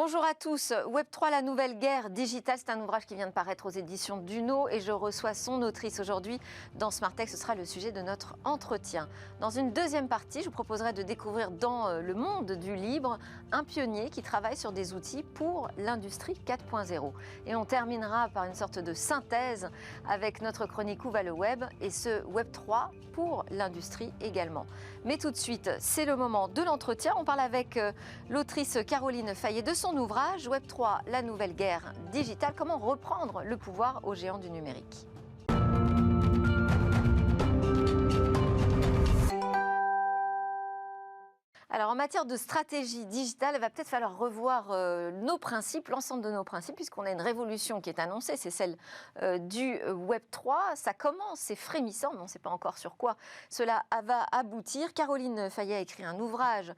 Bonjour à tous. Web3, la nouvelle guerre digitale, c'est un ouvrage qui vient de paraître aux éditions Duno et je reçois son autrice aujourd'hui dans Smart Tech. Ce sera le sujet de notre entretien. Dans une deuxième partie, je vous proposerai de découvrir dans le monde du libre un pionnier qui travaille sur des outils pour l'industrie 4.0. Et on terminera par une sorte de synthèse avec notre chronique Où va le web et ce Web3 pour l'industrie également. Mais tout de suite, c'est le moment de l'entretien. On parle avec l'autrice Caroline Fayet de son ouvrage Web3, la nouvelle guerre digitale, comment reprendre le pouvoir aux géants du numérique. Alors en matière de stratégie digitale, il va peut-être falloir revoir nos principes, l'ensemble de nos principes, puisqu'on a une révolution qui est annoncée, c'est celle du Web3. Ça commence, c'est frémissant, mais on ne sait pas encore sur quoi cela va aboutir. Caroline Fayet a écrit un ouvrage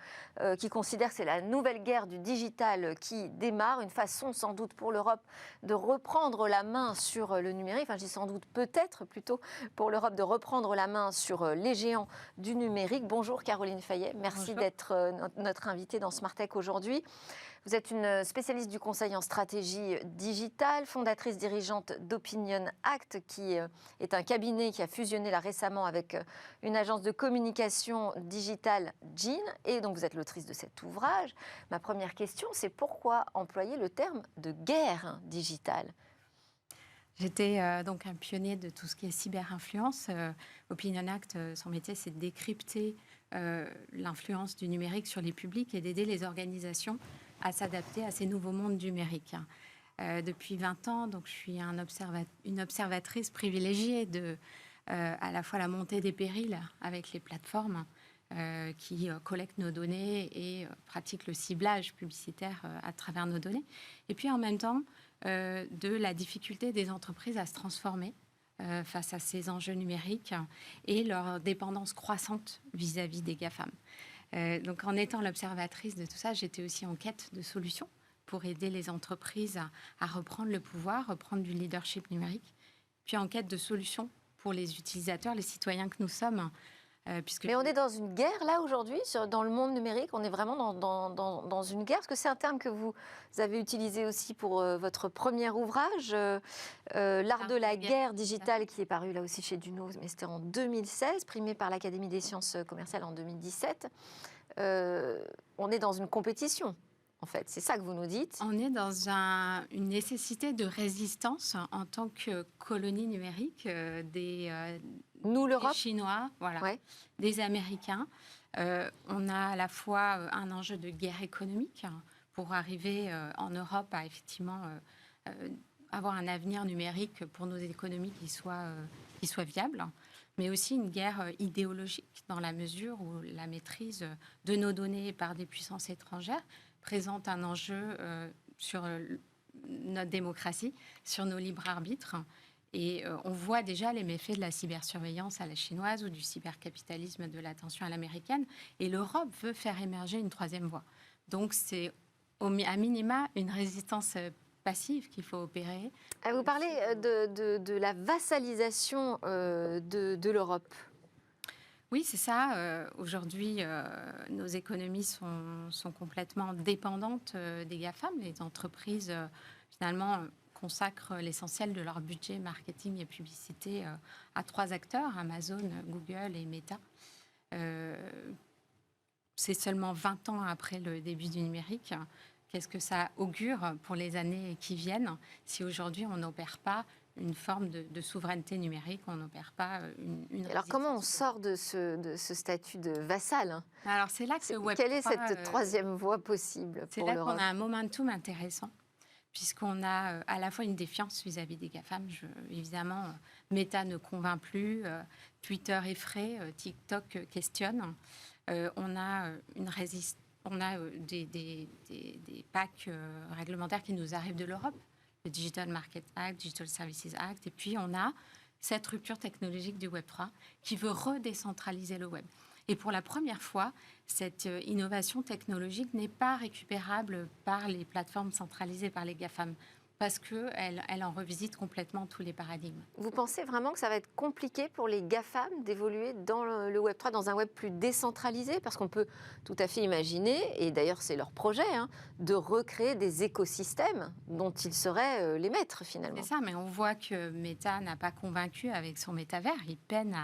qui considère que c'est la nouvelle guerre du digital qui démarre, une façon sans doute pour l'Europe de reprendre la main sur le numérique, enfin je dis sans doute peut-être plutôt pour l'Europe de reprendre la main sur les géants du numérique. Bonjour Caroline Fayet, merci d'être notre invitée dans Smart Tech aujourd'hui. Vous êtes une spécialiste du conseil en stratégie digitale, fondatrice dirigeante d'Opinion Act, qui est un cabinet qui a fusionné là récemment avec une agence de communication digitale, Jean, et donc vous êtes l'autrice de cet ouvrage. Ma première question, c'est pourquoi employer le terme de guerre digitale ? J'étais donc un pionnier de tout ce qui est cyberinfluence. Opinion Act, son métier, c'est de décrypter l'influence du numérique sur les publics et d'aider les organisations à s'adapter à ces nouveaux mondes numériques. Depuis 20 ans, donc, je suis une observatrice privilégiée de à la fois la montée des périls avec les plateformes qui collectent nos données et pratiquent le ciblage publicitaire à travers nos données. Et puis en même temps, de la difficulté des entreprises à se transformer face à ces enjeux numériques et leur dépendance croissante vis-à-vis des GAFAM. Donc en étant l'observatrice de tout ça, j'étais aussi en quête de solutions pour aider les entreprises à reprendre le pouvoir, reprendre du leadership numérique, puis en quête de solutions pour les utilisateurs, les citoyens que nous sommes. Mais on est dans une guerre, là, aujourd'hui, dans le monde numérique. On est vraiment dans une guerre. Est-ce que c'est un terme que vous avez utilisé aussi pour votre premier ouvrage, L'art de la guerre digitale, qui est paru là aussi chez Duno, mais c'était en 2016, primé par l'Académie des sciences commerciales en 2017. On est dans une compétition. En fait, c'est ça que vous nous dites. On est dans une nécessité de résistance en tant que colonie numérique nous, l'Europe, des Chinois, voilà, ouais. Des Américains. On a à la fois un enjeu de guerre économique pour arriver en Europe à effectivement avoir un avenir numérique pour nos économies qui soit viable, mais aussi une guerre idéologique dans la mesure où la maîtrise de nos données par des puissances étrangères présente un enjeu sur notre démocratie, sur nos libres arbitres. Et on voit déjà les méfaits de la cybersurveillance à la chinoise ou du cybercapitalisme de l'attention à l'américaine. Et l'Europe veut faire émerger une troisième voie. Donc c'est à minima une résistance passive qu'il faut opérer. Vous parlez de la vassalisation de l'Europe. Oui, c'est ça. Aujourd'hui, nos économies sont complètement dépendantes des GAFAM. Les entreprises, finalement, consacrent l'essentiel de leur budget marketing et publicité à 3 acteurs, Amazon, Google et Meta. C'est seulement 20 ans après le début du numérique. Qu'est-ce que ça augure pour les années qui viennent si aujourd'hui on n'opère pas une forme de souveraineté numérique, on n'opère pas une Alors comment on sort de ce statut de vassal ? Alors c'est là que quelle est cette troisième voie possible pour l'Europe ? C'est là qu'on a un momentum intéressant, puisqu'on a à la fois une défiance vis-à-vis des GAFAM. Évidemment, Meta ne convainc plus, Twitter effraie, TikTok questionne. On a une résistance. On a des packs réglementaires qui nous arrivent de l'Europe, le Digital Market Act, Digital Services Act, et puis on a cette rupture technologique du Web3 qui veut redécentraliser le web. Et pour la première fois, cette innovation technologique n'est pas récupérable par les plateformes centralisées par les GAFAM. parce qu'elle en revisite complètement tous les paradigmes. Vous pensez vraiment que ça va être compliqué pour les GAFAM d'évoluer dans le Web3, dans un web plus décentralisé? Parce qu'on peut tout à fait imaginer, et d'ailleurs c'est leur projet, hein, de recréer des écosystèmes dont ils seraient les maîtres finalement. C'est ça, mais on voit que Meta n'a pas convaincu avec son métavers. Il peine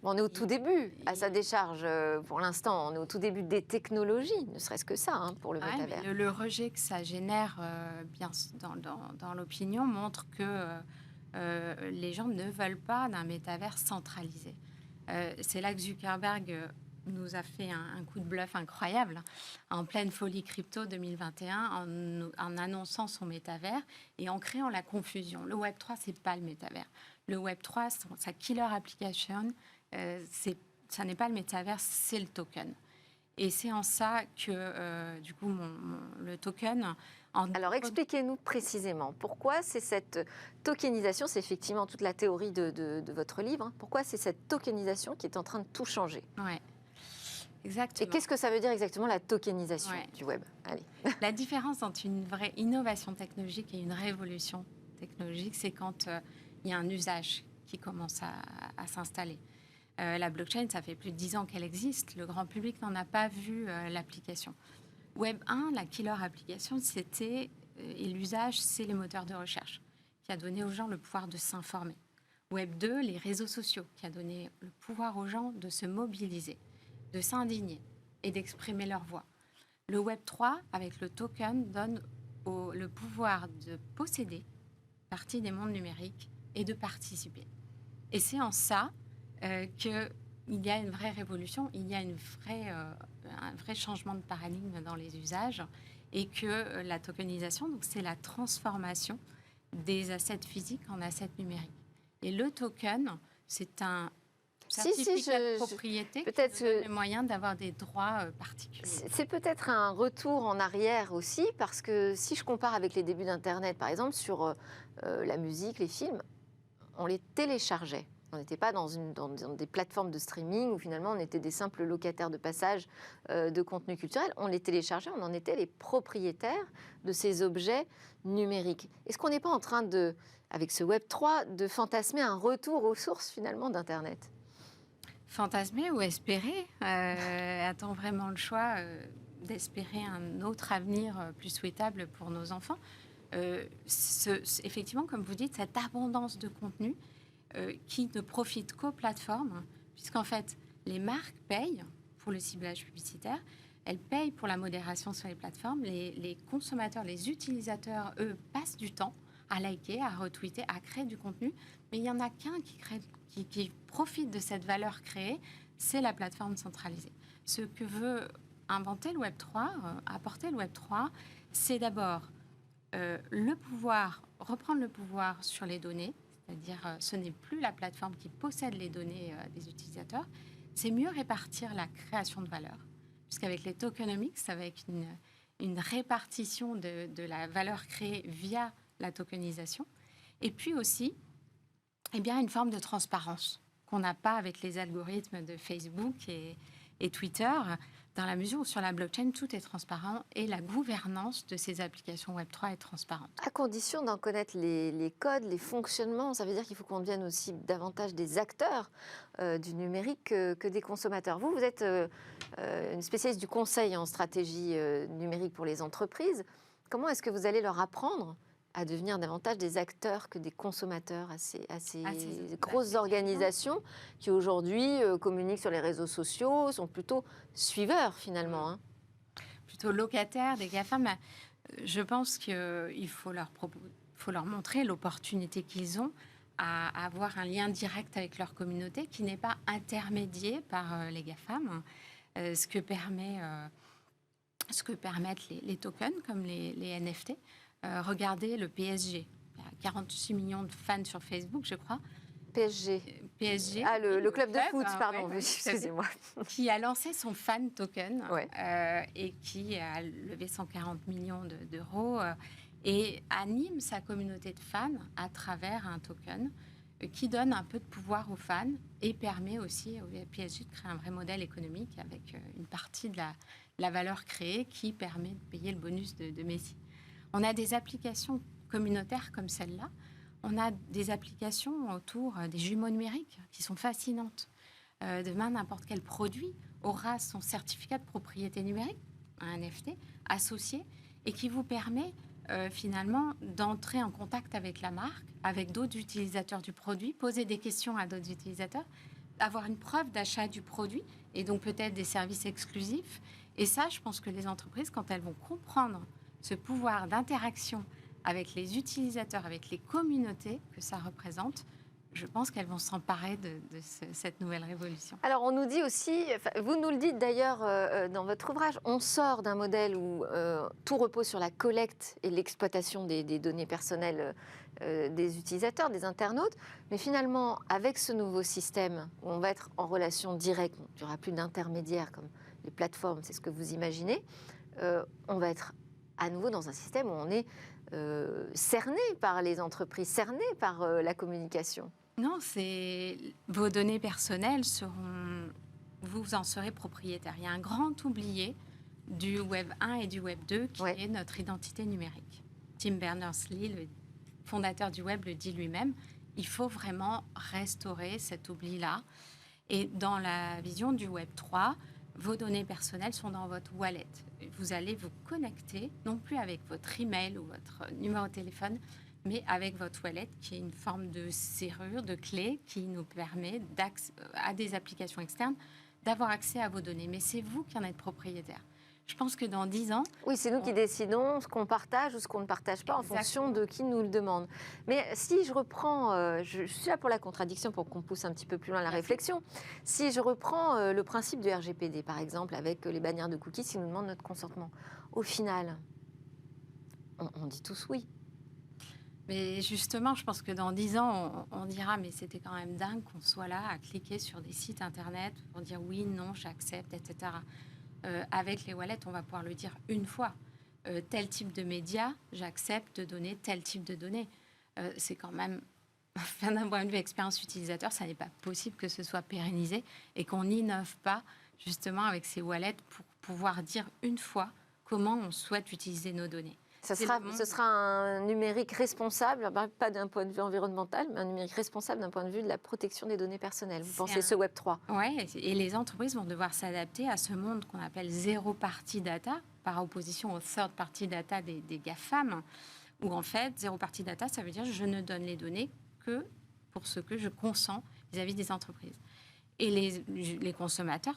On est au tout début, à sa décharge pour l'instant. On est au tout début des technologies, ne serait-ce que ça hein, pour le métavers. Le rejet que ça génère bien dans l'opinion montre que les gens ne veulent pas d'un métavers centralisé. C'est là que Zuckerberg nous a fait un coup de bluff incroyable en pleine folie crypto 2021 en annonçant son métavers et en créant la confusion. Le Web3, c'est pas le métavers. Le Web3, sa killer application, ça n'est pas le métavers, c'est le token. Et c'est en ça que, du coup, le token... Alors, expliquez-nous précisément, pourquoi c'est cette tokenisation, c'est effectivement toute la théorie de votre livre, hein, pourquoi c'est cette tokenisation qui est en train de tout changer? Ouais. Exactement. Et qu'est-ce que ça veut dire exactement la tokenisation du web? Allez. La différence entre une vraie innovation technologique et une révolution technologique, c'est quand il y a un usage qui commence à s'installer. La blockchain, ça fait plus de 10 ans qu'elle existe. Le grand public n'en a pas vu l'application. Web 1, la killer application, c'était, et l'usage, c'est les moteurs de recherche, qui a donné aux gens le pouvoir de s'informer. Web 2, les réseaux sociaux, qui a donné le pouvoir aux gens de se mobiliser, de s'indigner et d'exprimer leur voix. Le Web 3, avec le token, donne le pouvoir de posséder partie des mondes numériques et de participer. Et c'est en ça qu'il y a une vraie révolution, il y a un vrai changement de paradigme dans les usages et que la tokenisation, donc c'est la transformation des assets physiques en assets numériques. Et le token, c'est un certificat de propriété qui donne le moyen d'avoir des droits particuliers. C'est peut-être un retour en arrière aussi, parce que si je compare avec les débuts d'Internet, par exemple, sur la musique, les films, on les téléchargeait. On n'était pas dans des plateformes de streaming où finalement on était des simples locataires de passage de contenu culturel. On les téléchargeait, on en était les propriétaires de ces objets numériques. Est-ce qu'on n'est pas en train de, avec ce Web 3, de fantasmer un retour aux sources finalement d'Internet? Fantasmer ou espérer? A-t-on vraiment le choix d'espérer un autre avenir plus souhaitable pour nos enfants? Effectivement, comme vous dites, cette abondance de contenu qui ne profite qu'aux plateformes, puisqu'en fait, les marques payent pour le ciblage publicitaire, elles payent pour la modération sur les plateformes, les consommateurs, les utilisateurs, eux, passent du temps à liker, à retweeter, à créer du contenu, mais il n'y en a qu'un qui profite de cette valeur créée, c'est la plateforme centralisée. Ce que veut inventer le Web3, apporter le Web3, c'est d'abord reprendre le pouvoir sur les données, c'est-à-dire ce n'est plus la plateforme qui possède les données des utilisateurs, c'est mieux répartir la création de valeur, puisqu'avec les tokenomics, ça va être une répartition de la valeur créée via la tokenisation, et puis aussi une forme de transparence qu'on n'a pas avec les algorithmes de Facebook et Twitter, dans la mesure où sur la blockchain, tout est transparent et la gouvernance de ces applications Web3 est transparente. À condition d'en connaître les codes, les fonctionnements, ça veut dire qu'il faut qu'on devienne aussi davantage des acteurs du numérique que des consommateurs. Vous êtes une spécialiste du conseil en stratégie numérique pour les entreprises. Comment est-ce que vous allez leur apprendre à devenir davantage des acteurs que des consommateurs à ces grosses organisations qui aujourd'hui communiquent sur les réseaux sociaux, sont plutôt suiveurs finalement Plutôt locataires des GAFAM. Je pense qu'il faut leur montrer l'opportunité qu'ils ont à avoir un lien direct avec leur communauté qui n'est pas intermédié par les GAFAM, ce que permettent les tokens comme les NFT. Regardez le PSG. Il y a 46 millions de fans sur Facebook, je crois. PSG. Ah, le club de foot, pardon, excusez-moi. Qui a lancé son fan token et qui a levé 140 millions d'euros et anime sa communauté de fans à travers un token qui donne un peu de pouvoir aux fans et permet aussi au PSG de créer un vrai modèle économique avec une partie de la valeur créée qui permet de payer le bonus de Messi. On a des applications communautaires comme celle-là. On a des applications autour des jumeaux numériques qui sont fascinantes. Demain, n'importe quel produit aura son certificat de propriété numérique, un NFT, associé, et qui vous permet finalement d'entrer en contact avec la marque, avec d'autres utilisateurs du produit, poser des questions à d'autres utilisateurs, avoir une preuve d'achat du produit et donc peut-être des services exclusifs. Et ça, je pense que les entreprises, quand elles vont comprendre ce pouvoir d'interaction avec les utilisateurs, avec les communautés que ça représente, je pense qu'elles vont s'emparer de cette nouvelle révolution. Alors, on nous dit aussi, vous nous le dites d'ailleurs dans votre ouvrage, on sort d'un modèle où tout repose sur la collecte et l'exploitation des données personnelles des utilisateurs, des internautes. Mais finalement, avec ce nouveau système où on va être en relation directe, il n'y aura plus d'intermédiaires comme les plateformes, c'est ce que vous imaginez, on va être à nouveau dans un système où on est cerné par les entreprises, cerné par la communication. Non, vos données personnelles vous en serez propriétaire. Il y a un grand oublié du Web 1 et du Web 2 qui est notre identité numérique. Tim Berners-Lee, le fondateur du Web, le dit lui-même. Il faut vraiment restaurer cet oubli-là. Et dans la vision du Web 3, vos données personnelles sont dans votre wallet. Vous allez vous connecter, non plus avec votre email ou votre numéro de téléphone, mais avec votre wallet, qui est une forme de serrure, de clé, qui nous permet, à des applications externes, d'avoir accès à vos données. Mais c'est vous qui en êtes propriétaire. Je pense que dans 10 ans... Oui, c'est nous qui décidons ce qu'on partage ou ce qu'on ne partage pas. Exactement. En fonction de qui nous le demande. Mais si je reprends, je suis là pour la contradiction, pour qu'on pousse un petit peu plus loin la réflexion. Si je reprends le principe du RGPD, par exemple, avec les bannières de cookies qui nous demandent notre consentement, au final, on dit tous oui. Mais justement, je pense que dans 10 ans, on dira, mais c'était quand même dingue qu'on soit là à cliquer sur des sites internet pour dire oui, non, j'accepte, etc. Avec les wallets, on va pouvoir le dire une fois. Tel type de média, j'accepte de donner tel type de données. C'est quand même, d'un point de vue expérience utilisateur, ça n'est pas possible que ce soit pérennisé et qu'on n'innove pas justement avec ces wallets pour pouvoir dire une fois comment on souhaite utiliser nos données. Ce sera un numérique responsable, pas d'un point de vue environnemental, mais un numérique responsable d'un point de vue de la protection des données personnelles. Vous pensez ce Web 3 ? Oui, et les entreprises vont devoir s'adapter à ce monde qu'on appelle zéro party data, par opposition au third party data des GAFAM, où en fait, zéro party data, ça veut dire je ne donne les données que pour ce que je consens vis-à-vis des entreprises. Et les consommateurs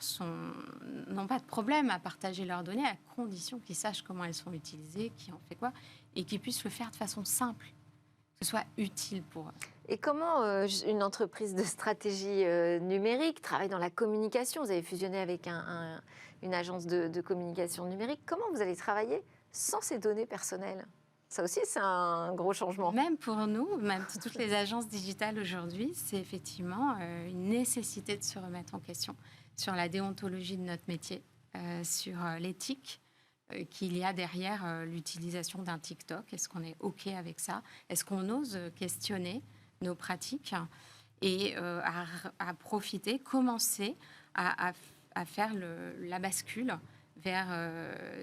n'ont pas de problème à partager leurs données à condition qu'ils sachent comment elles sont utilisées, qui en fait quoi, et qu'ils puissent le faire de façon simple, que ce soit utile pour eux. Et comment une entreprise de stratégie numérique travaille dans la communication ? Vous avez fusionné avec une agence de communication numérique. Comment vous allez travailler sans ces données personnelles ? Ça aussi, c'est un gros changement. Même pour nous, même toutes les agences digitales aujourd'hui, c'est effectivement une nécessité de se remettre en question sur la déontologie de notre métier, sur l'éthique qu'il y a derrière l'utilisation d'un TikTok. Est-ce qu'on est OK avec ça ? Est-ce qu'on ose questionner nos pratiques et à profiter, commencer à faire la bascule vers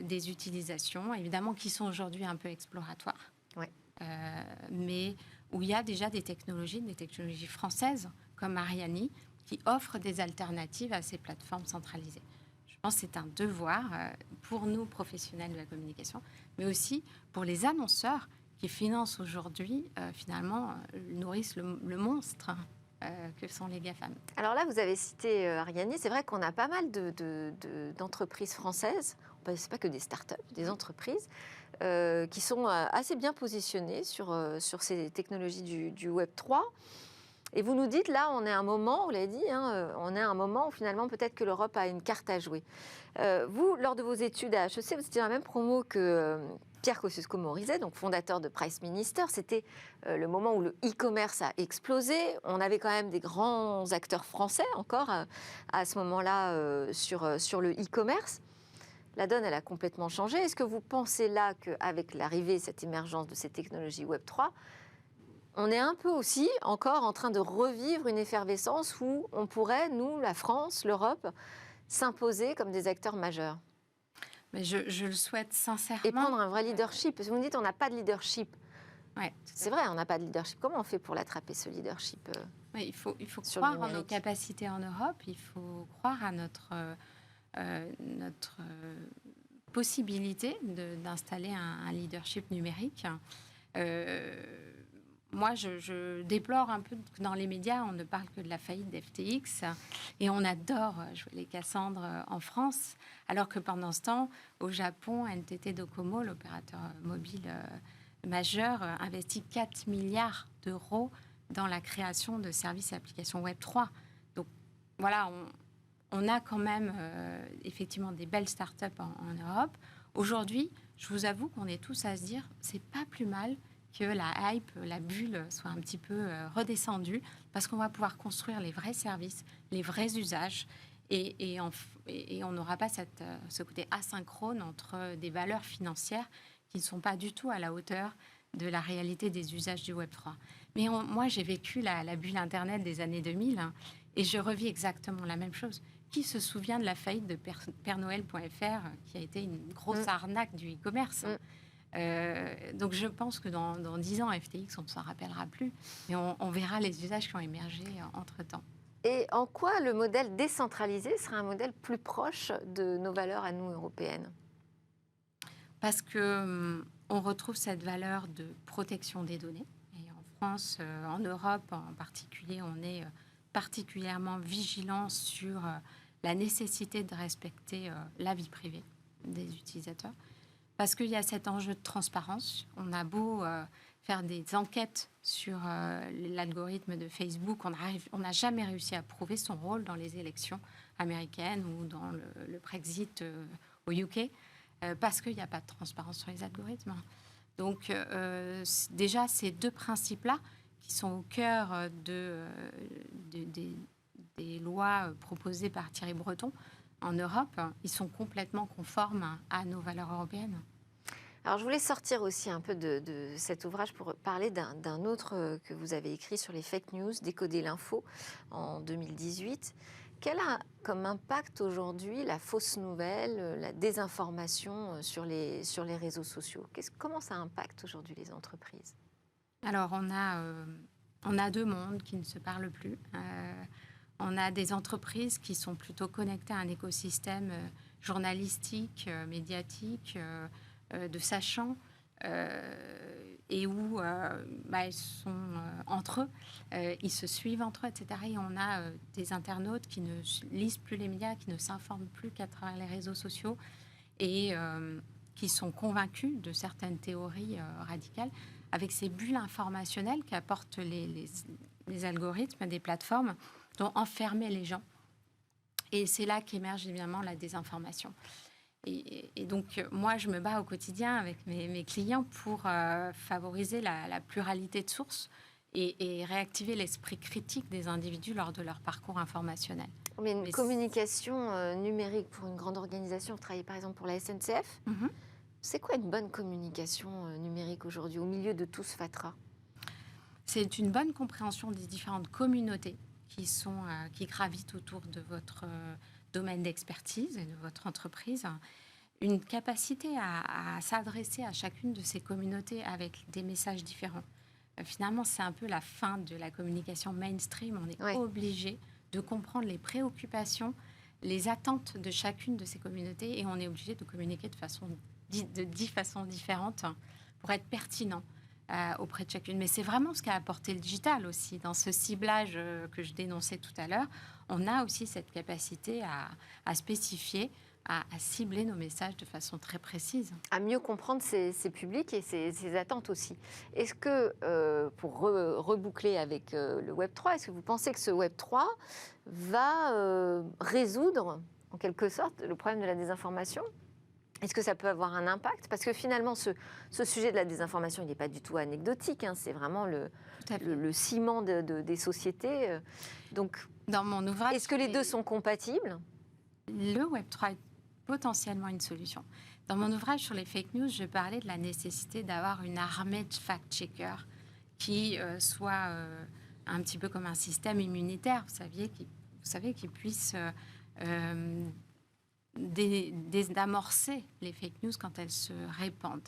des utilisations, évidemment, qui sont aujourd'hui un peu exploratoires, mais où il y a déjà des technologies françaises, comme Ariani, qui offrent des alternatives à ces plateformes centralisées. Je pense que c'est un devoir pour nous, professionnels de la communication, mais aussi pour les annonceurs qui financent aujourd'hui, finalement, nourrissent le monstre que sont les GAFAM. Alors là, vous avez cité Ariani. C'est vrai qu'on a pas mal d'entreprises françaises, c'est pas que des startups, des entreprises, qui sont assez bien positionnées sur ces technologies du Web 3. Et vous nous dites, là, on est à un moment, vous l'avez dit, on est à un moment où finalement peut-être que l'Europe a une carte à jouer. Vous, lors de vos études à HEC, vous étiez dans la même promo que Pierre Kosciusko-Morizet, donc fondateur de Price Minister. C'était le moment où le e-commerce a explosé. On avait quand même des grands acteurs français encore à ce moment-là sur le e-commerce. La donne, elle a complètement changé. Est-ce que vous pensez là qu'avec l'arrivée, cette émergence de ces technologies Web 3, on est un peu aussi encore en train de revivre une effervescence où on pourrait, nous, la France, l'Europe, s'imposer comme des acteurs majeurs ? Mais je le souhaite sincèrement. Et prendre un vrai leadership. Parce que vous me dites, on n'a pas de leadership. Ouais, C'est vrai, on n'a pas de leadership. Comment on fait pour l'attraper, ce leadership ouais, il faut sur le croire en nos numérique? capacités en Europe, il faut croire à notre possibilité d'installer un leadership numérique. Euh, Moi, je déplore un peu que dans les médias, on ne parle que de la faillite d'FTX et on adore jouer les Cassandres en France, alors que pendant ce temps, au Japon, NTT Docomo, l'opérateur mobile majeur, investit 4 milliards d'euros dans la création de services et applications Web3. Donc voilà, on a quand même effectivement des belles startups en Europe. Aujourd'hui, je vous avoue qu'on est tous à se dire, c'est pas plus mal que la hype, la bulle soit un petit peu redescendue, parce qu'on va pouvoir construire les vrais services, les vrais usages, et on n'aura pas ce côté asynchrone entre des valeurs financières qui ne sont pas du tout à la hauteur de la réalité des usages du Web3. Mais moi, j'ai vécu la bulle Internet des années 2000, hein, et je revis exactement la même chose. Qui se souvient de la faillite de PèreNoël.fr, qui a été une grosse arnaque du e-commerce, hein. Donc je pense que dans 10 ans, FTX, on ne s'en rappellera plus. Mais on verra les usages qui ont émergé entre-temps. Et en quoi le modèle décentralisé serait un modèle plus proche de nos valeurs à nous, européennes? Parce que on retrouve cette valeur de protection des données. Et en France, en Europe en particulier, on est particulièrement vigilant sur la nécessité de respecter la vie privée des utilisateurs. Parce qu'il y a cet enjeu de transparence. On a beau faire des enquêtes sur l'algorithme de Facebook, on n'a jamais réussi à prouver son rôle dans les élections américaines ou dans le Brexit au UK, parce qu'il n'y a pas de transparence sur les algorithmes. Donc déjà, ces deux principes-là, qui sont au cœur des lois proposées par Thierry Breton, en Europe, ils sont complètement conformes à nos valeurs européennes. Alors, je voulais sortir aussi un peu de cet ouvrage pour parler d'un autre que vous avez écrit sur les fake news, Décoder l'info, en 2018. Quel a comme impact aujourd'hui la fausse nouvelle, la désinformation sur les réseaux sociaux? Comment ça impacte aujourd'hui les entreprises? Alors, on a deux mondes qui ne se parlent plus. On a des entreprises qui sont plutôt connectées à un écosystème journalistique, médiatique, de sachants, et où ils sont entre eux, ils se suivent entre eux, etc. Et on a des internautes qui ne lisent plus les médias, qui ne s'informent plus qu'à travers les réseaux sociaux et qui sont convaincus de certaines théories radicales, avec ces bulles informationnelles qu'apportent les algorithmes des plateformes, dont enfermer les gens. Et c'est là qu'émerge évidemment la désinformation. Et donc, moi, je me bats au quotidien avec mes clients pour favoriser la pluralité de sources et réactiver l'esprit critique des individus lors de leur parcours informationnel. Mais une communication numérique pour une grande organisation, vous travaillez par exemple pour la SNCF. C'est quoi une bonne communication numérique aujourd'hui, au milieu de tout ce fatras? C'est une bonne compréhension des différentes communautés qui gravitent autour de votre domaine d'expertise et de votre entreprise. Une capacité à s'adresser à chacune de ces communautés avec des messages différents. Finalement, c'est un peu la fin de la communication mainstream. On est obligé de comprendre les préoccupations, les attentes de chacune de ces communautés et on est obligé de communiquer de 10 façons différentes pour être pertinent auprès de chacune. Mais c'est vraiment ce qu'a apporté le digital aussi. Dans ce ciblage que je dénonçais tout à l'heure, on a aussi cette capacité à spécifier, à cibler nos messages de façon très précise. À mieux comprendre ses publics et ses attentes aussi. Est-ce que, pour reboucler avec le Web3, est-ce que vous pensez que ce Web3 va résoudre, en quelque sorte, le problème de la désinformation? Est-ce que ça peut avoir un impact? Parce que finalement, ce sujet de la désinformation, il n'est pas du tout anecdotique. Hein, c'est vraiment le ciment des sociétés. Donc, dans mon ouvrage, est-ce que les deux sont compatibles? Le Web3 est potentiellement une solution. Dans mon ouvrage sur les fake news, je parlais de la nécessité d'avoir une armée de fact-checkers qui soit un petit peu comme un système immunitaire, vous savez, qui puisse d'amorcer les fake news quand elles se répandent.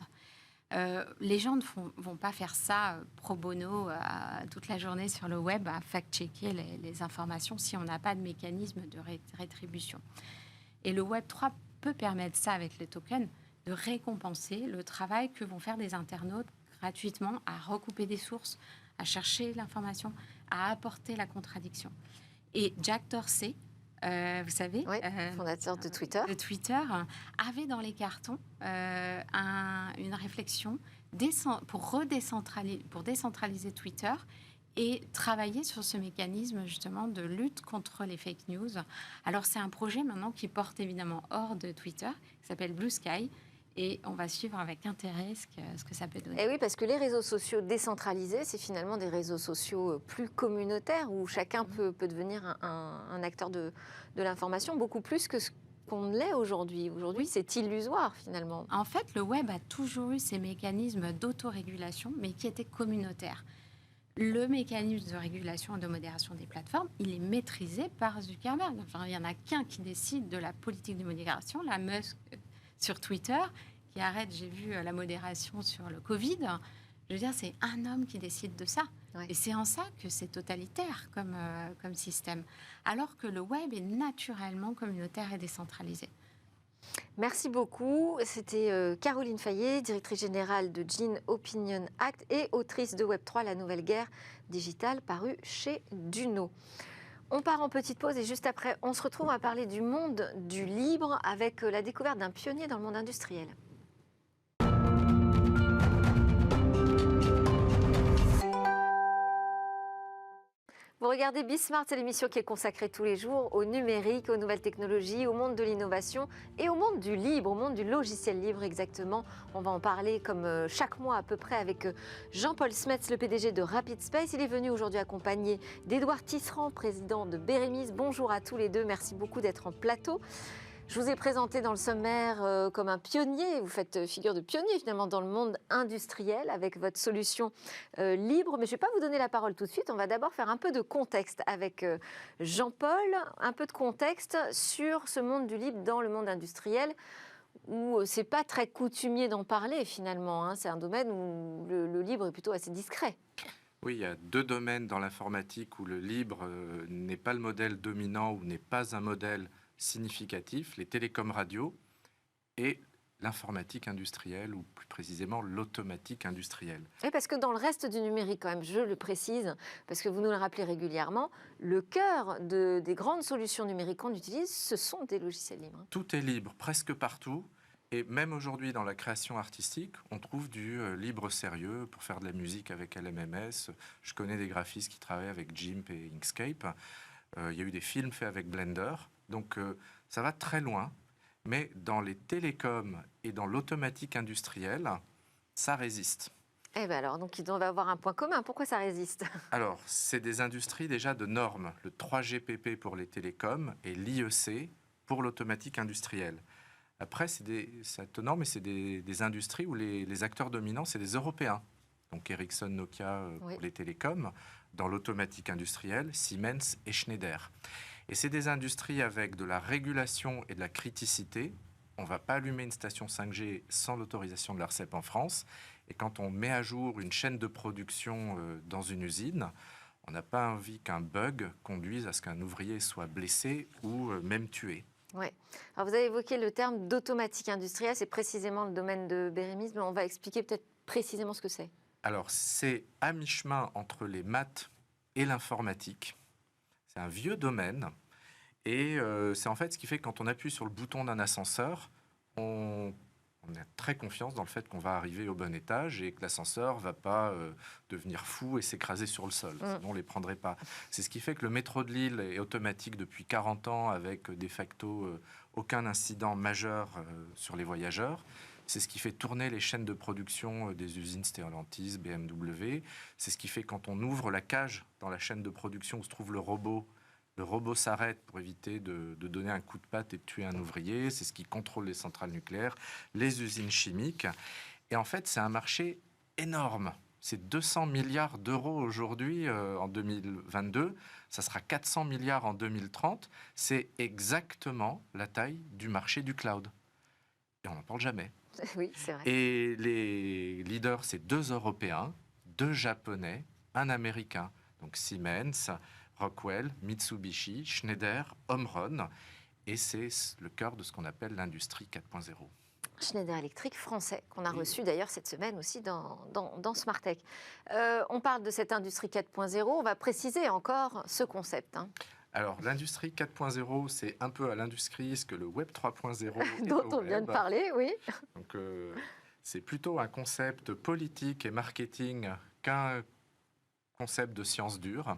Les gens ne vont pas faire ça pro bono toute la journée sur le web à fact-checker les informations si on n'a pas de mécanisme de rétribution. Et le Web3 peut permettre ça avec les tokens, de récompenser le travail que vont faire des internautes gratuitement à recouper des sources, à chercher l'information, à apporter la contradiction. Et Jack Dorsey, vous savez, Oui, fondateur de Twitter. Avait dans les cartons une réflexion pour décentraliser Twitter et travailler sur ce mécanisme justement de lutte contre les fake news. Alors c'est un projet maintenant qui porte évidemment hors de Twitter, qui s'appelle Blue Sky. Et on va suivre avec intérêt ce que ça peut donner. Et oui, parce que les réseaux sociaux décentralisés, c'est finalement des réseaux sociaux plus communautaires où chacun peut devenir un acteur de l'information, beaucoup plus que ce qu'on l'est aujourd'hui. Aujourd'hui, c'est illusoire finalement. En fait, le web a toujours eu ces mécanismes d'autorégulation, mais qui étaient communautaires. Le mécanisme de régulation et de modération des plateformes, il est maîtrisé par Zuckerberg. Enfin, il n'y en a qu'un qui décide de la politique de modération, la Musk sur Twitter, qui arrête, j'ai vu la modération sur le Covid. Je veux dire, c'est un homme qui décide de ça. Ouais. Et c'est en ça que c'est totalitaire comme système. Alors que le web est naturellement communautaire et décentralisé. Merci beaucoup. C'était Caroline Fayet, directrice générale de Gene Opinion Act et autrice de Web3, la nouvelle guerre digitale, parue chez Duno. On part en petite pause et juste après, on se retrouve à parler du monde du libre avec la découverte d'un pionnier dans le monde industriel. Vous regardez Bismart, c'est l'émission qui est consacrée tous les jours au numérique, aux nouvelles technologies, au monde de l'innovation et au monde du libre, au monde du logiciel libre exactement. On va en parler comme chaque mois à peu près avec Jean-Paul Smets, le PDG de Rapid Space. Il est venu aujourd'hui accompagné d'Édouard Tisserand, président de Bérémis. Bonjour à tous les deux, merci beaucoup d'être en plateau. Je vous ai présenté dans le sommaire comme un pionnier. Vous faites figure de pionnier finalement dans le monde industriel avec votre solution libre. Mais je ne vais pas vous donner la parole tout de suite. On va d'abord faire un peu de contexte avec Jean-Paul. Un peu de contexte sur ce monde du libre dans le monde industriel où ce n'est pas très coutumier d'en parler finalement. C'est un domaine où le libre est plutôt assez discret. Oui, il y a deux domaines dans l'informatique où le libre n'est pas le modèle dominant ou n'est pas un modèle significatif, les télécoms radio et l'informatique industrielle, ou plus précisément l'automatique industrielle. Et parce que dans le reste du numérique, quand même, je le précise, parce que vous nous le rappelez régulièrement, le cœur des grandes solutions numériques qu'on utilise, ce sont des logiciels libres. Tout est libre, presque partout. Et même aujourd'hui, dans la création artistique, on trouve du libre sérieux pour faire de la musique avec LMMS. Je connais des graphistes qui travaillent avec GIMP et Inkscape. Il y a eu des films faits avec Blender. Donc ça va très loin, mais dans les télécoms et dans l'automatique industrielle, ça résiste. Eh bien alors, donc on va avoir un point commun. Pourquoi ça résiste? Alors, c'est des industries déjà de normes. Le 3GPP pour les télécoms et l'IEC pour l'automatique industrielle. Après, c'est étonnant, mais c'est des industries où les acteurs dominants, c'est des Européens. Donc Ericsson, Nokia pour les télécoms. Dans l'automatique industrielle, Siemens et Schneider. Et c'est des industries avec de la régulation et de la criticité. On ne va pas allumer une station 5G sans l'autorisation de l'ARCEP en France. Et quand on met à jour une chaîne de production dans une usine, on n'a pas envie qu'un bug conduise à ce qu'un ouvrier soit blessé ou même tué. Oui. Alors vous avez évoqué le terme d'automatique industrielle. C'est précisément le domaine de Bérémis, mais on va expliquer peut-être précisément ce que c'est. Alors, c'est à mi-chemin entre les maths et l'informatique. C'est un vieux domaine et c'est en fait ce qui fait que quand on appuie sur le bouton d'un ascenseur, on a très confiance dans le fait qu'on va arriver au bon étage et que l'ascenseur ne va pas devenir fou et s'écraser sur le sol. Sinon, on ne les prendrait pas. C'est ce qui fait que le métro de Lille est automatique depuis 40 ans avec de facto aucun incident majeur sur les voyageurs. C'est ce qui fait tourner les chaînes de production des usines Stellantis, BMW. C'est ce qui fait quand on ouvre la cage dans la chaîne de production où se trouve le robot s'arrête pour éviter de donner un coup de patte et de tuer un ouvrier. C'est ce qui contrôle les centrales nucléaires, les usines chimiques. Et en fait, c'est un marché énorme. C'est 200 milliards d'euros aujourd'hui, en 2022. Ça sera 400 milliards en 2030. C'est exactement la taille du marché du cloud. Et on n'en parle jamais. Oui, c'est vrai. Et les leaders, c'est 2 Européens, 2 Japonais, un Américain. Donc Siemens, Rockwell, Mitsubishi, Schneider, Omron. Et c'est le cœur de ce qu'on appelle l'industrie 4.0. Schneider Electric français, qu'on a Oui. reçu d'ailleurs cette semaine aussi dans Smartech. On parle de cette industrie 4.0, on va préciser encore ce concept. Alors, l'industrie 4.0, c'est un peu à l'industrie ce que le Web 3.0 est Dont au on vient de web. parler, oui. Donc, c'est plutôt un concept politique et marketing qu'un concept de science dure.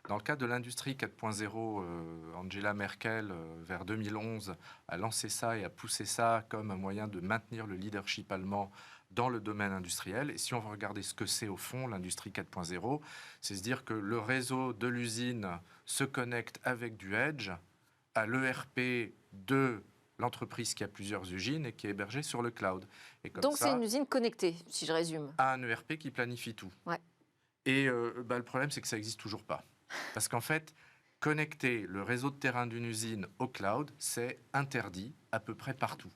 Dans le cas de l'industrie 4.0, Angela Merkel, vers 2011, a lancé ça et a poussé ça comme un moyen de maintenir le leadership allemand dans le domaine industriel. Et si on veut regarder ce que c'est au fond, l'industrie 4.0, c'est se dire que le réseau de l'usine se connecte avec du edge à l'ERP de l'entreprise qui a plusieurs usines et qui est hébergée sur le cloud. Et comme Donc ça, c'est une usine connectée, si je résume. à un ERP qui planifie tout. Ouais. Et le problème, c'est que ça n'existe toujours pas. Parce qu'en fait, connecter le réseau de terrain d'une usine au cloud, c'est interdit à peu près partout.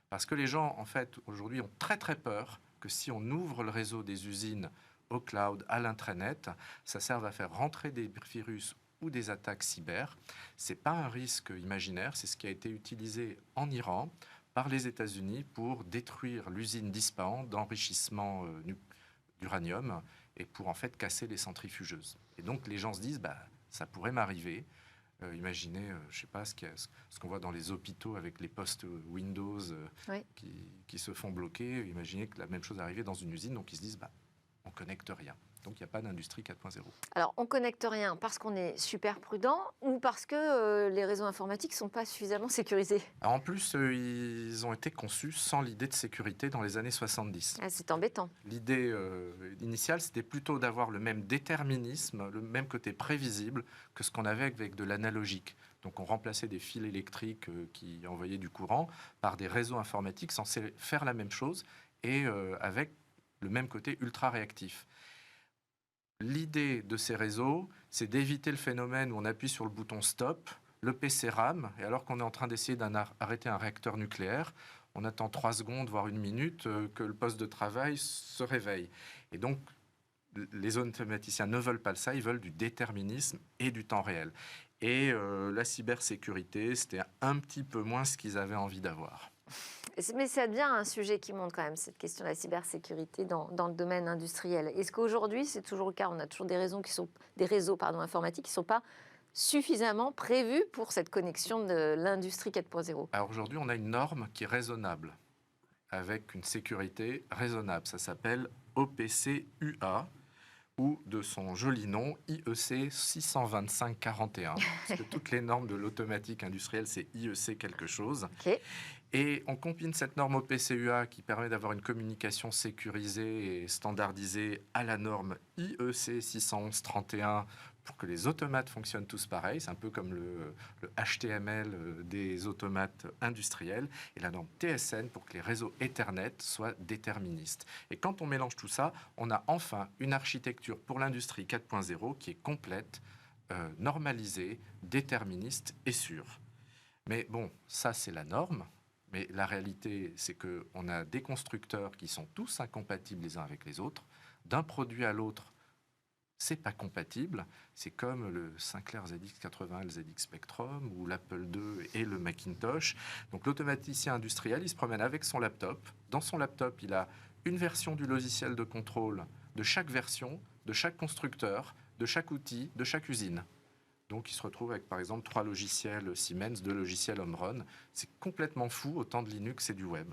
Parce que les gens, en fait, aujourd'hui, ont très très peur que si on ouvre le réseau des usines au cloud, à l'intranet, ça serve à faire rentrer des virus ou des attaques cyber. Ce n'est pas un risque imaginaire, c'est ce qui a été utilisé en Iran par les États-Unis pour détruire l'usine d'Ispahan d'enrichissement d'uranium et pour en fait casser les centrifugeuses. Et donc les gens se disent, ça pourrait m'arriver. Imaginez, je ne sais pas, ce qu'on voit dans les hôpitaux avec les postes Windows Oui. qui se font bloquer. Imaginez que la même chose arrivait dans une usine, donc ils se disent, on ne connecte rien. Donc il n'y a pas d'industrie 4.0. Alors on connecte rien parce qu'on est super prudent ou parce que les réseaux informatiques ne sont pas suffisamment sécurisés. Alors, en plus, ils ont été conçus sans l'idée de sécurité dans les années 70. Ah, c'est embêtant. L'idée initiale, c'était plutôt d'avoir le même déterminisme, le même côté prévisible que ce qu'on avait avec de l'analogique. Donc on remplaçait des fils électriques qui envoyaient du courant par des réseaux informatiques censés faire la même chose et avec le même côté ultra réactif. L'idée de ces réseaux, c'est d'éviter le phénomène où on appuie sur le bouton stop, le PC rame, et alors qu'on est en train d'essayer d'arrêter un réacteur nucléaire, on attend 3 secondes, voire 1 minute, que le poste de travail se réveille. Et donc, les automaticiens ne veulent pas ça, ils veulent du déterminisme et du temps réel. Et la cybersécurité, c'était un petit peu moins ce qu'ils avaient envie d'avoir. Mais ça devient un sujet qui monte quand même, cette question de la cybersécurité dans le domaine industriel. Est-ce qu'aujourd'hui, c'est toujours le cas? On a toujours des réseaux informatiques qui ne sont pas suffisamment prévus pour cette connexion de l'industrie 4.0. Alors aujourd'hui, on a une norme qui est raisonnable, avec une sécurité raisonnable. Ça s'appelle OPC-UA, ou de son joli nom, IEC 62541. Parce que toutes les normes de l'automatique industrielle, c'est IEC quelque chose. Okay. Et on combine cette norme OPC-UA qui permet d'avoir une communication sécurisée et standardisée à la norme IEC 61131 pour que les automates fonctionnent tous pareil. C'est un peu comme le HTML des automates industriels. Et la norme TSN pour que les réseaux Ethernet soient déterministes. Et quand on mélange tout ça, on a enfin une architecture pour l'industrie 4.0 qui est complète, normalisée, déterministe et sûre. Mais bon, ça c'est la norme. Mais la réalité, c'est qu'on a des constructeurs qui sont tous incompatibles les uns avec les autres. D'un produit à l'autre, c'est pas compatible. C'est comme le Sinclair ZX80, le ZX Spectrum, ou l'Apple II et le Macintosh. Donc l'automaticien industriel, il se promène avec son laptop. Dans son laptop, il a une version du logiciel de contrôle de chaque version, de chaque constructeur, de chaque outil, de chaque usine. Donc, il se retrouve avec, par exemple, 3 logiciels Siemens, 2 logiciels Omron. C'est complètement fou, autant de Linux et du web.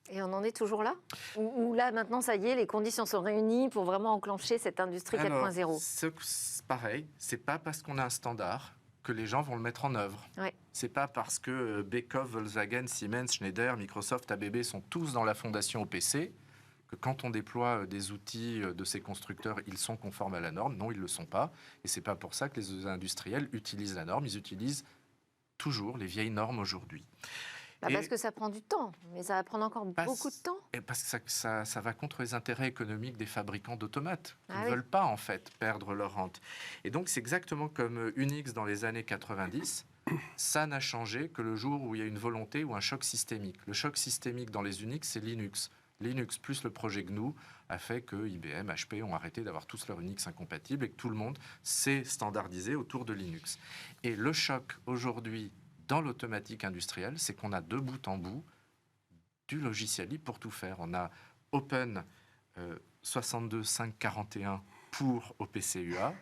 Et on en est toujours là? Ou là, maintenant, ça y est, les conditions sont réunies pour vraiment enclencher cette industrie 4.0? C'est pareil, c'est pas parce qu'on a un standard que les gens vont le mettre en œuvre. Ouais. C'est pas parce que Beckhoff, Volkswagen, Siemens, Schneider, Microsoft, ABB sont tous dans la fondation OPC que quand on déploie des outils de ces constructeurs, ils sont conformes à la norme. Non, ils ne le sont pas. Et ce n'est pas pour ça que les industriels utilisent la norme. Ils utilisent toujours les vieilles normes aujourd'hui. Parce que ça prend du temps, mais ça va prendre encore beaucoup de temps. Et parce que ça va contre les intérêts économiques des fabricants d'automates, qui ne oui. veulent pas en fait perdre leur rente. Et donc c'est exactement comme Unix dans les années 90, ça n'a changé que le jour où il y a une volonté ou un choc systémique. Le choc systémique dans les Unix, c'est Linux. Linux plus le projet GNU a fait que IBM, HP ont arrêté d'avoir tous leurs Unix incompatibles et que tout le monde s'est standardisé autour de Linux. Et le choc aujourd'hui dans l'automatique industrielle, c'est qu'on a de bout en bout du logiciel libre pour tout faire. On a Open 62.5.41 pour OPC-UA.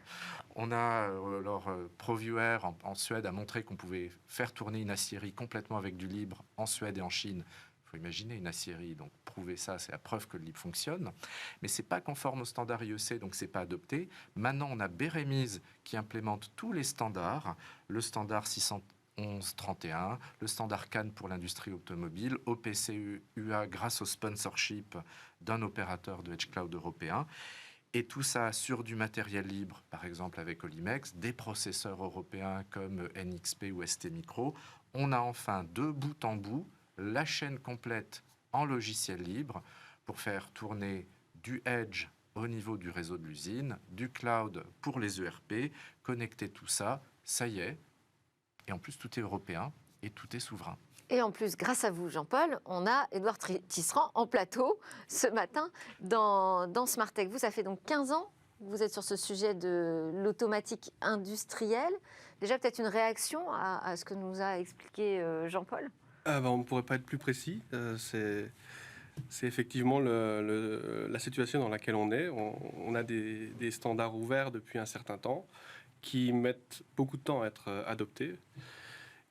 On a ProViewer en Suède a montré qu'on pouvait faire tourner une aciérie complètement avec du libre en Suède et en Chine. Il faut imaginer une aciérie, donc prouver ça, c'est la preuve que le libre fonctionne. Mais c'est pas conforme au standard IEC, donc c'est pas adopté. Maintenant, on a Bérémise qui implémente tous les standards, le standard 611-31, le standard CAN pour l'industrie automobile, OPC-UA grâce au sponsorship d'un opérateur de Edge Cloud européen. Et tout ça sur du matériel libre, par exemple avec Olimex, des processeurs européens comme NXP ou ST Micro. On a enfin de bout en bout la chaîne complète en logiciel libre pour faire tourner du Edge au niveau du réseau de l'usine, du cloud pour les ERP, connecter tout ça, ça y est. Et en plus, tout est européen et tout est souverain. Et en plus, grâce à vous, Jean-Paul, on a Édouard Tisserand en plateau ce matin dans Smartech. Vous, ça fait donc 15 ans que vous êtes sur ce sujet de l'automatique industrielle. Déjà, peut-être une réaction à ce que nous a expliqué Jean-Paul. On ne pourrait pas être plus précis. C'est effectivement la situation dans laquelle on est. On a des standards ouverts depuis un certain temps qui mettent beaucoup de temps à être adoptés.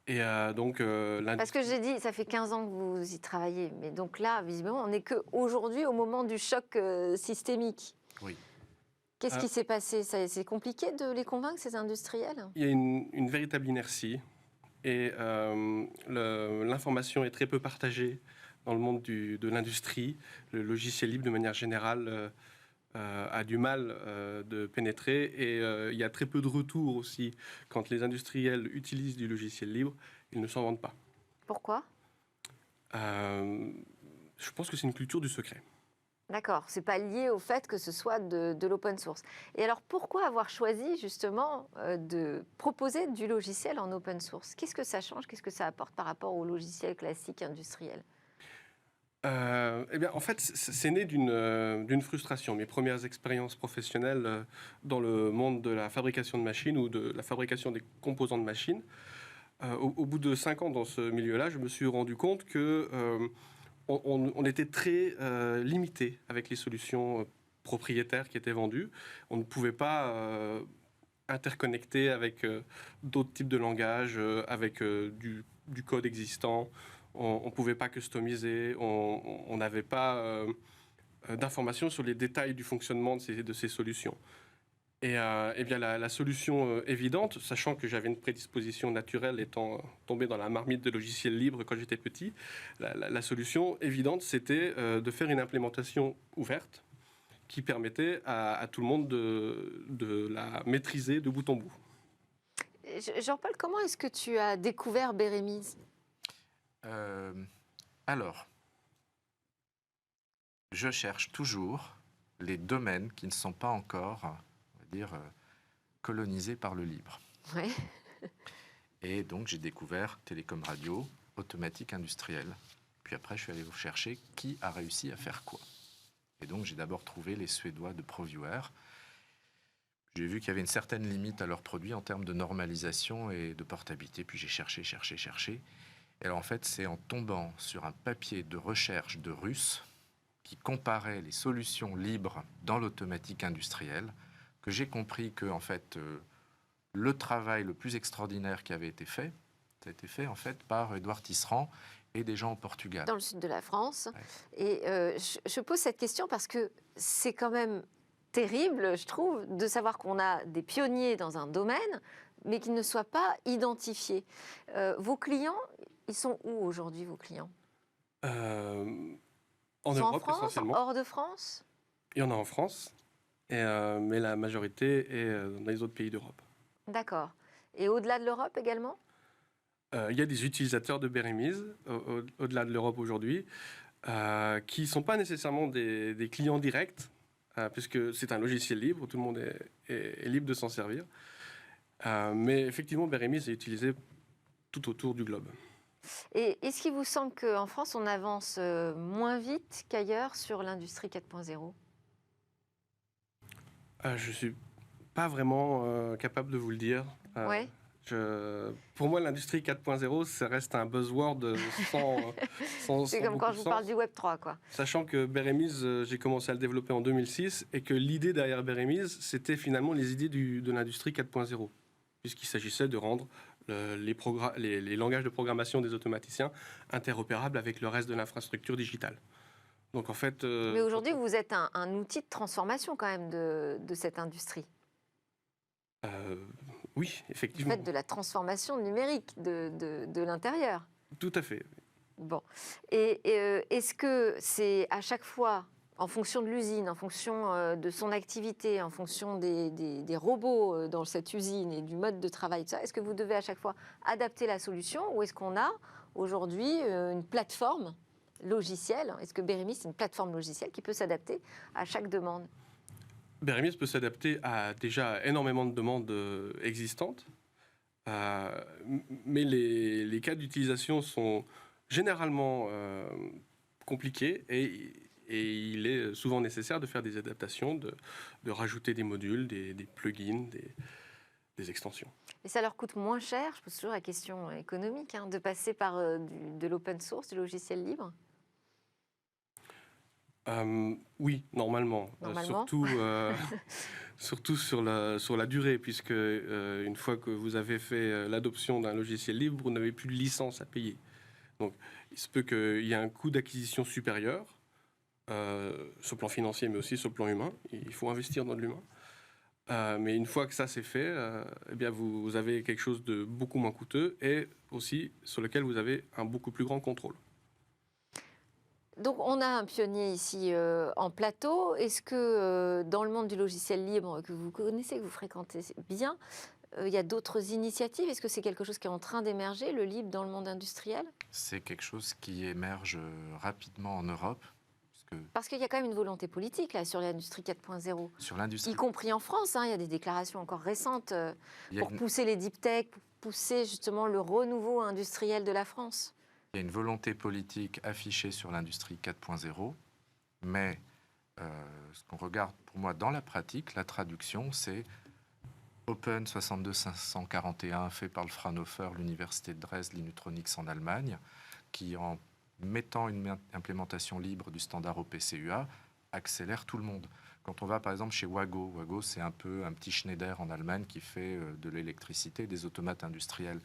Et parce que j'ai dit, ça fait 15 ans que vous y travaillez, mais donc là, visiblement, on n'est qu'aujourd'hui au moment du choc systémique. Oui. Qu'est-ce qui s'est passé? C'est compliqué de les convaincre, ces industriels? Il y a une véritable inertie et l'information est très peu partagée dans le monde de l'industrie. Le logiciel libre, de manière générale, a du mal de pénétrer et il y a très peu de retours aussi. Quand les industriels utilisent du logiciel libre, ils ne s'en vendent pas. Pourquoi? Je pense que c'est une culture du secret. D'accord, c'est pas lié au fait que ce soit de l'open source. Et alors pourquoi avoir choisi justement de proposer du logiciel en open source? Qu'est-ce que ça change? Qu'est-ce que ça apporte par rapport au logiciel classique industriel? En fait, c'est né d'une frustration. Mes premières expériences professionnelles dans le monde de la fabrication de machines ou de la fabrication des composants de machines, au bout de 5 ans dans ce milieu-là, je me suis rendu compte que on était très limité avec les solutions propriétaires qui étaient vendues. On ne pouvait pas interconnecter avec d'autres types de langages, avec du code existant. On ne pouvait pas customiser, on n'avait pas d'informations sur les détails du fonctionnement de ces solutions. Et bien la solution évidente, sachant que j'avais une prédisposition naturelle étant tombé dans la marmite de logiciels libres quand j'étais petit, la solution évidente, c'était de faire une implémentation ouverte qui permettait à tout le monde de la maîtriser de bout en bout. Jean-Paul, comment est-ce que tu as découvert Bérémise? Alors, je cherche toujours les domaines qui ne sont pas encore, on va dire, colonisés par le libre. Ouais. Et donc, j'ai découvert télécom radio, automatique industrielle. Puis après, je suis allé vous chercher qui a réussi à faire quoi. Et donc, j'ai d'abord trouvé les Suédois de ProViewer. J'ai vu qu'il y avait une certaine limite à leurs produits en termes de normalisation et de portabilité. Puis j'ai cherché. Et alors, en fait, c'est en tombant sur un papier de recherche de Russes qui comparait les solutions libres dans l'automatique industrielle que j'ai compris que, en fait, le travail le plus extraordinaire qui avait été fait, ça a été fait, en fait, par Édouard Tisserand et des gens au Portugal. Dans le sud de la France. Ouais. Et je pose cette question parce que c'est quand même terrible, je trouve, de savoir qu'on a des pionniers dans un domaine, mais qu'ils ne soient pas identifiés. Vos clients, ils sont où aujourd'hui, vos clients? En Ils sont Europe, en France, essentiellement. hors de France? Il y en a en France, mais la majorité est dans les autres pays d'Europe. D'accord. Et au-delà de l'Europe également? Il y a des utilisateurs de Bérémise au-delà de l'Europe aujourd'hui qui ne sont pas nécessairement des clients directs, puisque c'est un logiciel libre, tout le monde est libre de s'en servir. Mais effectivement, Bérémise est utilisé tout autour du globe. Et est-ce qu'il vous semble qu'en France, on avance moins vite qu'ailleurs sur l'industrie 4.0 ? Je ne suis pas vraiment capable de vous le dire. Ouais. Pour moi, l'industrie 4.0, ça reste un buzzword sans C'est comme beaucoup quand de je vous sens. parle du Web 3, quoi. Sachant que Bérémise, j'ai commencé à le développer en 2006 et que l'idée derrière Bérémise, c'était finalement les idées de l'industrie 4.0, puisqu'il s'agissait de rendre les langages de programmation des automaticiens interopérables avec le reste de l'infrastructure digitale. Donc en fait... Mais aujourd'hui, vous êtes un outil de transformation quand même de cette industrie. Oui, Vous effectivement. faites de la transformation numérique de l'intérieur. Tout à fait. Bon. Et est-ce que c'est à chaque fois, en fonction de l'usine, en fonction de son activité, en fonction des robots dans cette usine et du mode de travail, tout ça, est-ce que vous devez à chaque fois adapter la solution ou est-ce qu'on a aujourd'hui une plateforme logicielle ? Est-ce que Bérémise, c'est une plateforme logicielle qui peut s'adapter à chaque demande ? Bérémise peut s'adapter à déjà énormément de demandes existantes, mais les cas d'utilisation sont généralement compliqués et il est souvent nécessaire de faire des adaptations, de rajouter des modules, des plugins, des extensions. Et ça leur coûte moins cher, je pose toujours la question économique, de passer par de l'open source, du logiciel libre ? Oui, normalement. Surtout sur la durée, puisque une fois que vous avez fait l'adoption d'un logiciel libre, vous n'avez plus de licence à payer. Donc, il se peut qu'il y ait un coût d'acquisition supérieur, sur le plan financier, mais aussi sur le plan humain. Il faut investir dans de l'humain. Mais une fois que ça c'est fait, eh bien vous avez quelque chose de beaucoup moins coûteux et aussi sur lequel vous avez un beaucoup plus grand contrôle. Donc, on a un pionnier ici en plateau. Est-ce que dans le monde du logiciel libre que vous connaissez, que vous fréquentez bien, il y a d'autres initiatives ? Est-ce que c'est quelque chose qui est en train d'émerger, le libre dans le monde industriel ? C'est quelque chose qui émerge rapidement en Europe. Parce qu'il y a quand même une volonté politique là, sur l'industrie 4.0. Sur l'industrie. Y compris en France, il y a des déclarations encore récentes pour pousser les deep tech, pour pousser justement le renouveau industriel de la France. Il y a une volonté politique affichée sur l'industrie 4.0, mais ce qu'on regarde pour moi dans la pratique, la traduction, c'est Open 62541 fait par le Fraunhofer, l'université de Dresde, l'Inutronics en Allemagne, qui en mettant une implémentation libre du standard OPCUA accélère tout le monde. Quand on va par exemple chez Wago, Wago c'est un peu un petit Schneider en Allemagne qui fait de l'électricité, des automates industriels.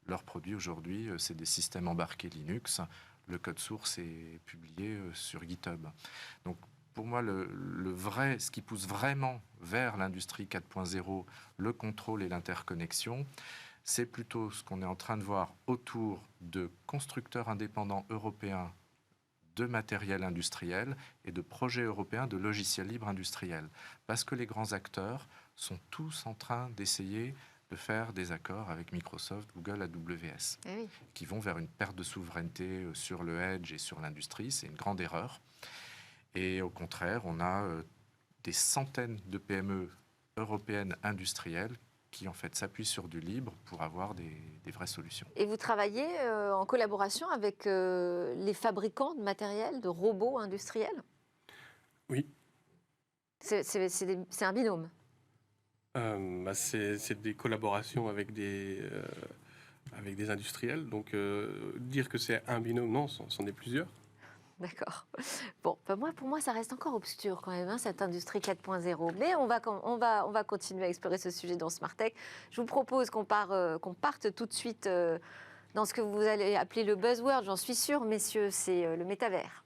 Leurs produits aujourd'hui, c'est des systèmes embarqués Linux. Le code source est publié sur GitHub. Donc, pour moi, ce qui pousse vraiment vers l'industrie 4.0, le contrôle et l'interconnexion, c'est plutôt ce qu'on est en train de voir autour de constructeurs indépendants européens de matériel industriel et de projets européens de logiciels libres industriels. Parce que les grands acteurs sont tous en train d'essayer de faire des accords avec Microsoft, Google, AWS, qui vont vers une perte de souveraineté sur le edge et sur l'industrie. C'est une grande erreur. Et au contraire, on a des centaines de PME européennes industrielles qui en fait s'appuient sur du libre pour avoir des vraies solutions. Et vous travaillez en collaboration avec les fabricants de matériel, de robots industriels ? Oui. C'est un binôme ? C'est des collaborations avec des industriels. Donc, dire que c'est un binôme, non, c'en est plusieurs. D'accord. Bon, pour moi, ça reste encore obscur quand même, cette industrie 4.0. Mais on va continuer à explorer ce sujet dans Smart Tech. Je vous propose qu'on parte tout de suite dans ce que vous allez appeler le buzzword, j'en suis sûre, messieurs, c'est le métavers.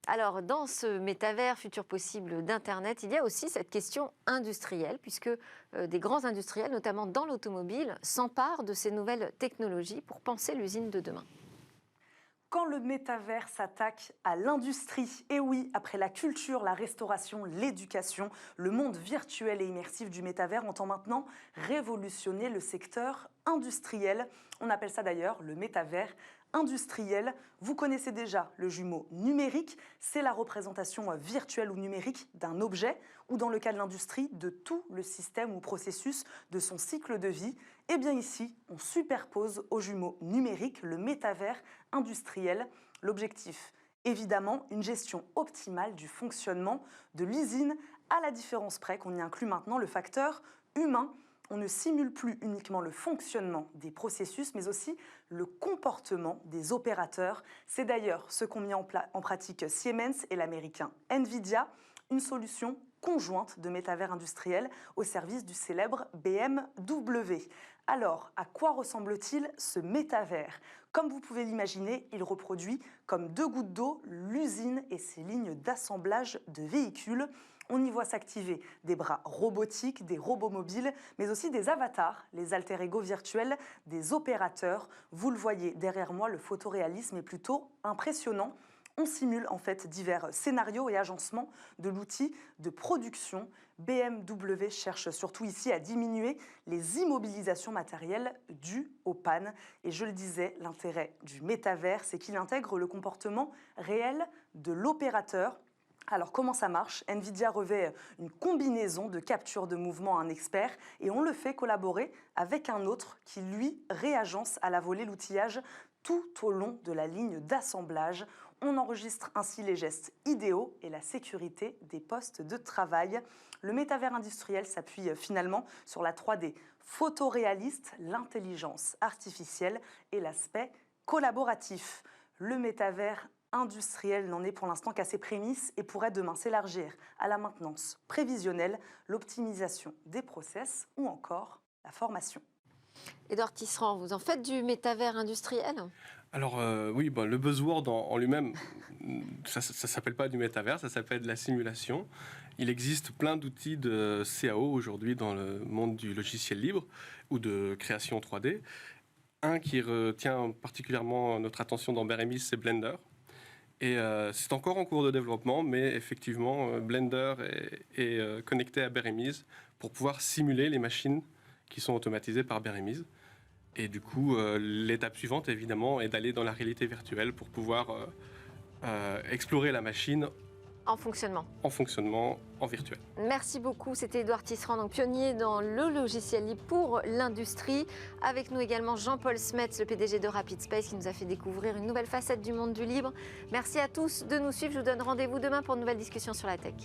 Alors, dans ce métavers, futur possible d'Internet, il y a aussi cette question industrielle, puisque des grands industriels, notamment dans l'automobile, s'emparent de ces nouvelles technologies pour penser l'usine de demain. Quand le métavers s'attaque à l'industrie, et oui, après la culture, la restauration, l'éducation, le monde virtuel et immersif du métavers entend maintenant révolutionner le secteur industriel. On appelle ça d'ailleurs le métavers industriel. Vous connaissez déjà le jumeau numérique, c'est la représentation virtuelle ou numérique d'un objet ou dans le cas de l'industrie, de tout le système ou processus de son cycle de vie. Et bien ici, on superpose au jumeau numérique le métavers industriel. L'objectif, évidemment, une gestion optimale du fonctionnement de l'usine, à la différence près qu'on y inclut maintenant le facteur humain. On ne simule plus uniquement le fonctionnement des processus, mais aussi le comportement des opérateurs. C'est d'ailleurs ce qu'ont mis en pratique Siemens et l'américain Nvidia, une solution conjointe de métavers industriel au service du célèbre BMW. Alors, à quoi ressemble-t-il ce métavers ? Comme vous pouvez l'imaginer, il reproduit comme deux gouttes d'eau l'usine et ses lignes d'assemblage de véhicules. On y voit s'activer des bras robotiques, des robots mobiles, mais aussi des avatars, les alter ego virtuels des opérateurs. Vous le voyez derrière moi, le photoréalisme est plutôt impressionnant. On simule en fait divers scénarios et agencements de l'outil de production. BMW cherche surtout ici à diminuer les immobilisations matérielles dues aux pannes. Et je le disais, l'intérêt du métavers, c'est qu'il intègre le comportement réel de l'opérateur. Alors comment ça marche ? Nvidia revêt une combinaison de capture de mouvement à un expert et on le fait collaborer avec un autre qui lui réagence à la volée l'outillage tout au long de la ligne d'assemblage. On enregistre ainsi les gestes idéaux et la sécurité des postes de travail. Le métavers industriel s'appuie finalement sur la 3D photoréaliste, l'intelligence artificielle et l'aspect collaboratif. Le métavers industriel n'en est pour l'instant qu'à ses prémices et pourrait demain s'élargir à la maintenance prévisionnelle, l'optimisation des process ou encore la formation. Édouard Tisserand, vous en faites du métavers industriel ? Alors oui, le buzzword en lui-même, ça ne s'appelle pas du métavers, ça s'appelle de la simulation. Il existe plein d'outils de CAO aujourd'hui dans le monde du logiciel libre ou de création 3D. Un qui retient particulièrement notre attention dans Beremis, c'est Blender. Et c'est encore en cours de développement, mais effectivement, Blender est connecté à Beremis pour pouvoir simuler les machines qui sont automatisées par Beremis. Et du coup, l'étape suivante, évidemment, est d'aller dans la réalité virtuelle pour pouvoir explorer la machine en fonctionnement. En fonctionnement, en virtuel. Merci beaucoup. C'était Édouard Tisserand, donc pionnier dans le logiciel libre pour l'industrie. Avec nous également Jean-Paul Smets, le PDG de RapidSpace, qui nous a fait découvrir une nouvelle facette du monde du libre. Merci à tous de nous suivre. Je vous donne rendez-vous demain pour une nouvelle discussion sur la tech.